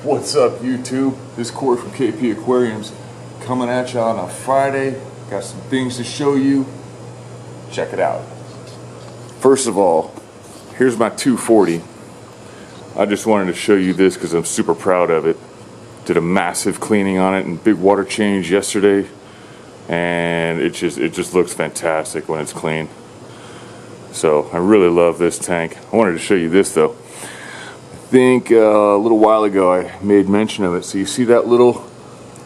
What's up, YouTube? This is Corey from KP Aquariums coming at you on a Friday. Got some things to show you. Check it out. First of all, here's my 240. I just wanted to show you this because I'm super proud of it. Did a massive cleaning on it and big water change yesterday, and it just looks fantastic when it's clean. So I really love this tank. I wanted to show you this though. I think a little while ago I made mention of it. So you see that little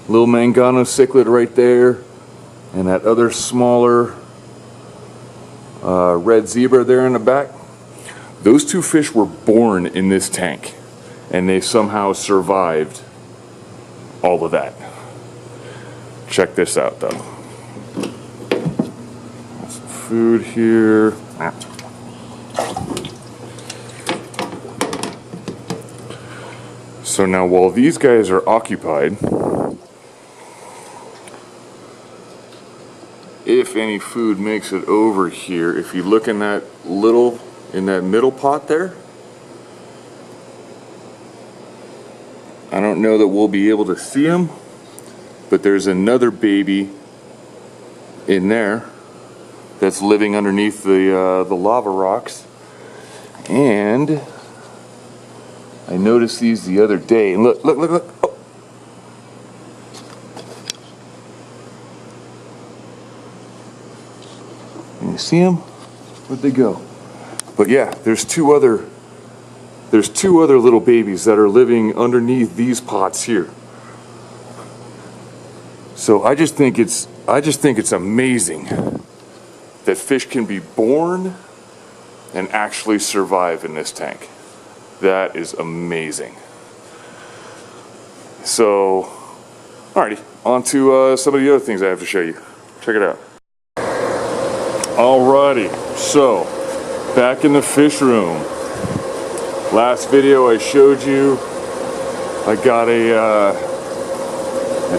Mangano cichlid right there, and that other smaller red zebra there in the back. Those two fish were born in this tank, and they somehow survived all of that. Check this out though. Some food here. So now while these guys are occupied, if any food makes it over here, if you look in that middle pot there, I don't know that we'll be able to see them, but there's another baby in there that's living underneath the lava rocks. And I noticed these the other day, and look. Oh. Can you see them? Where'd they go? But yeah, there's two other little babies that are living underneath these pots here. So I just think it's amazing that fish can be born and actually survive in this tank. That is amazing. So, alrighty, on to some of the other things I have to show you. Check it out. Alrighty, so back in the fish room. Last video I showed you, I got I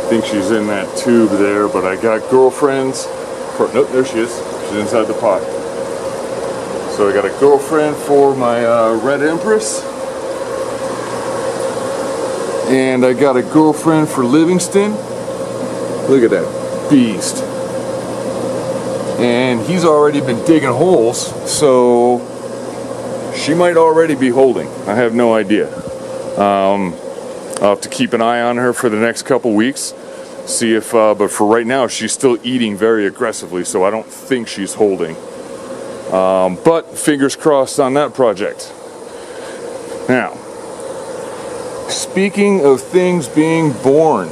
think she's in that tube there, but I got girlfriends. Nope, there she is. She's inside the pot. So I got a girlfriend for my Red Empress, and I got a girlfriend for Livingston. Look at that beast. And he's already been digging holes, so she might already be holding. I have no idea. I'll have to keep an eye on her for the next couple weeks, see if, but for right now she's still eating very aggressively, so I don't think she's holding. But fingers crossed on that project. Now, speaking of things being born,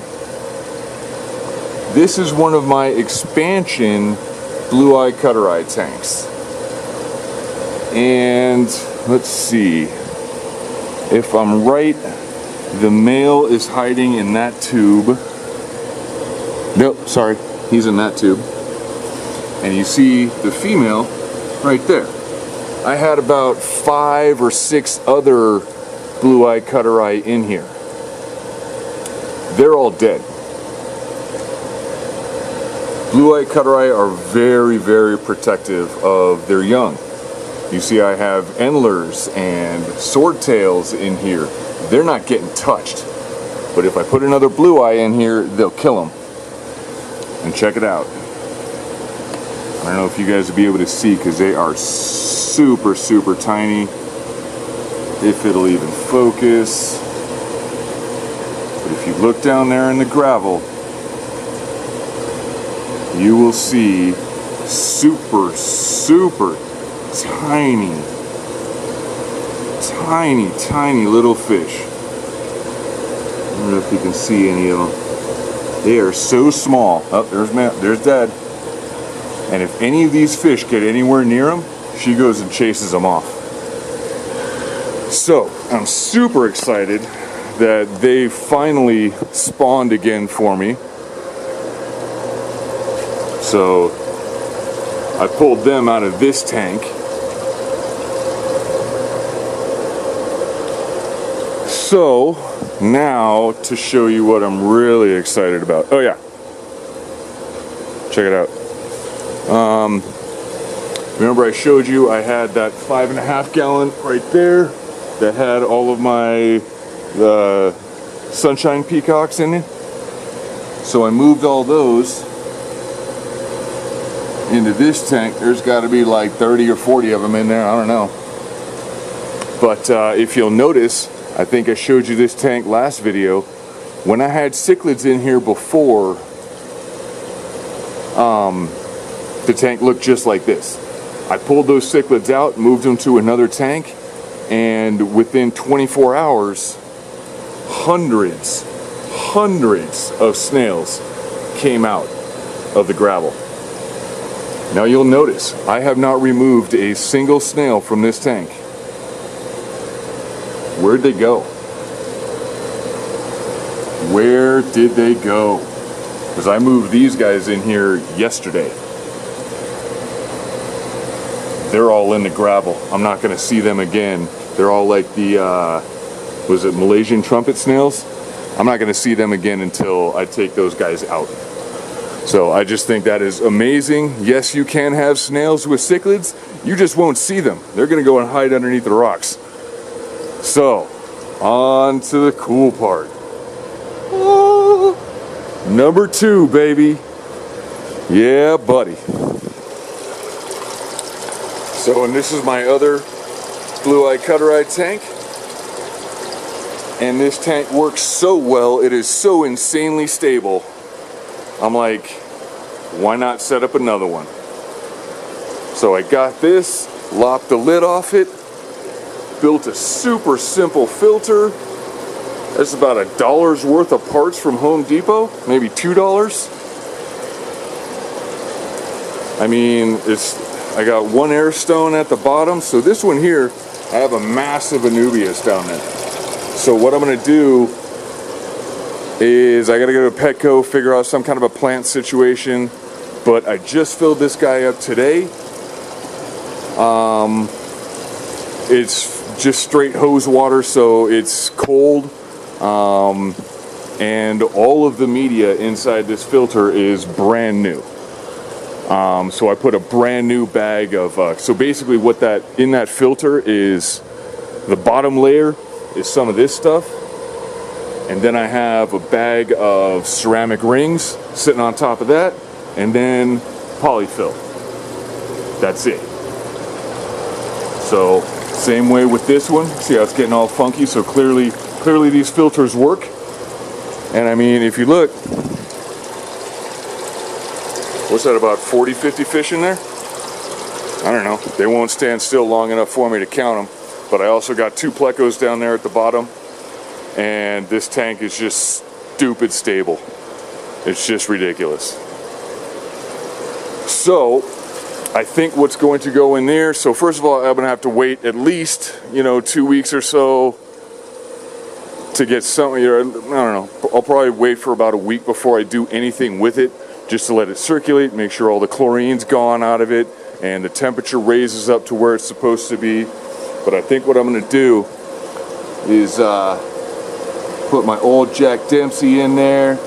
this is one of my expansion blue-eye cutter-eye tanks. And let's see, if I'm right, the male is hiding in that tube. Nope, sorry, he's in that tube. And you see the female right there. I had about 5 or 6 other blue-eye cutter-eye in here. They're all dead. Blue-eye cutter-eye are very, very protective of their young. You see I have endlers and swordtails in here. They're not getting touched. But if I put another blue-eye in here, they'll kill them. And check it out. I don't know if you guys will be able to see because they are super, super tiny. If it'll even focus. But if you look down there in the gravel, you will see super, super tiny little fish. I don't know if you can see any of them. They are so small. Oh, there's Dad. And if any of these fish get anywhere near them, she goes and chases them off. So I'm super excited that they finally spawned again for me. So I pulled them out of this tank. So now to show you what I'm really excited about. Oh yeah, check it out. Remember I showed you I had that 5.5 gallon right there that had all of my sunshine peacocks in it. So I moved all those into this tank. There's got to be like 30 or 40 of them in there, I don't know. But if you'll notice, I think I showed you this tank last video. When I had cichlids in here before, the tank looked just like this. I pulled those cichlids out, moved them to another tank, and within 24 hours, hundreds of snails came out of the gravel. Now you'll notice, I have not removed a single snail from this tank. Where'd they go? Where did they go? Because I moved these guys in here yesterday. They're all in the gravel. I'm not going to see them again. They're all like the, was it Malaysian trumpet snails? I'm not going to see them again until I take those guys out. So I just think that is amazing. Yes, you can have snails with cichlids. You just won't see them. They're going to go and hide underneath the rocks. So, on to the cool part. Oh, number 2, baby. Yeah, buddy. So, and this is my other blue-eye cutter-eye tank. And this tank works so well, it is so insanely stable. I'm like, why not set up another one? So I got this, lopped the lid off it, built a super simple filter. That's about $1 worth of parts from Home Depot, maybe $2. I mean, I got one air stone at the bottom. So this one here, I have a massive Anubias down there. So what I'm gonna do is I gotta go to Petco, figure out some kind of a plant situation. But I just filled this guy up today. It's just straight hose water, so it's cold. And all of the media inside this filter is brand new. So I put a brand new bag of, so basically what in that filter is, the bottom layer is some of this stuff. And then I have a bag of ceramic rings sitting on top of that. And then polyfill. That's it. So same way with this one. See how it's getting all funky? So clearly these filters work. And I mean, if you look, what's that, about 40, 50 fish in there? I don't know. They won't stand still long enough for me to count them. But I also got 2 plecos down there at the bottom. And this tank is just stupid stable. It's just ridiculous. So I think what's going to go in there, so first of all, I'm going to have to wait at least, 2 weeks or so to get something, I don't know, I'll probably wait for about a week before I do anything with it, just to let it circulate, make sure all the chlorine's gone out of it, and the temperature raises up to where it's supposed to be. But I think what I'm going to do is put my old Jack Dempsey in there,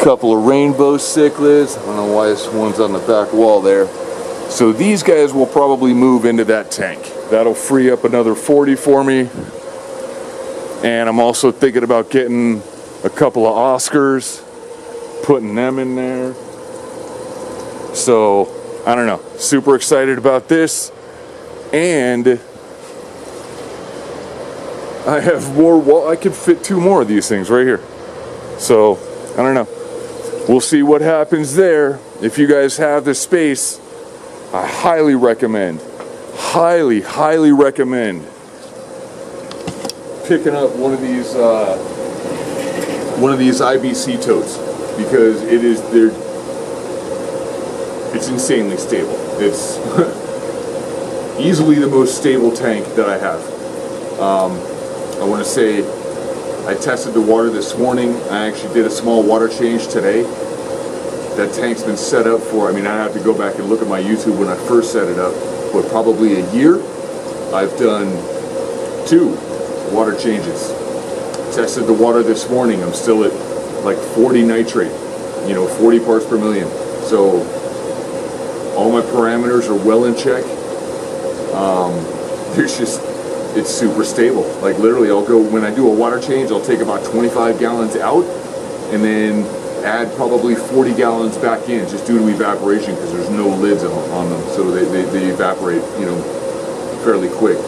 couple of rainbow cichlids. I don't know why this one's on the back wall there. So these guys will probably move into that tank. That'll free up another 40 for me. And I'm also thinking about getting a couple of Oscars, putting them in there. So I don't know, super excited about this. And I have more, well, I could fit 2 more of these things right here. So I don't know. We'll see what happens there. If you guys have the space, I highly recommend, highly recommend picking up one of these IBC totes, because it's insanely stable. It's easily the most stable tank that I have. I want to say I tested the water this morning. I actually did a small water change today. That tank's been set up for, I have to go back and look at my YouTube when I first set it up, but probably a year. I've done 2 water changes. Tested the water this morning. I'm still at like 40 nitrate, 40 parts per million. So all my parameters are well in check. it's super stable. Like literally, I'll go, when I do a water change, I'll take about 25 gallons out and then add probably 40 gallons back in, just due to evaporation, because there's no lids on them, so they evaporate, you know, fairly quick.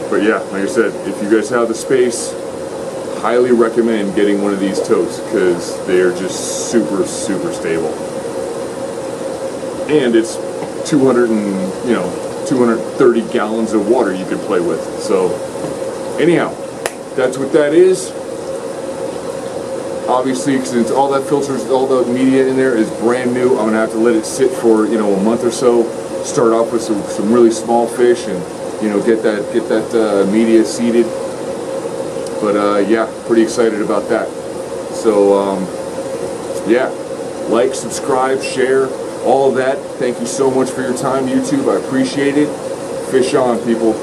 But yeah, like I said, if you guys have the space, highly recommend getting one of these totes, because they're just super stable. And it's 230 gallons of water you can play with. So anyhow, that's what that is. Obviously, since all that filters, all the media in there is brand new, I'm gonna have to let it sit for, you know, a month or so. Start off with some really small fish, and you know, get that media seeded. But yeah, pretty excited about that. So yeah, like, subscribe, share, all of that. Thank you so much for your time, YouTube. I appreciate it. Fish on, people.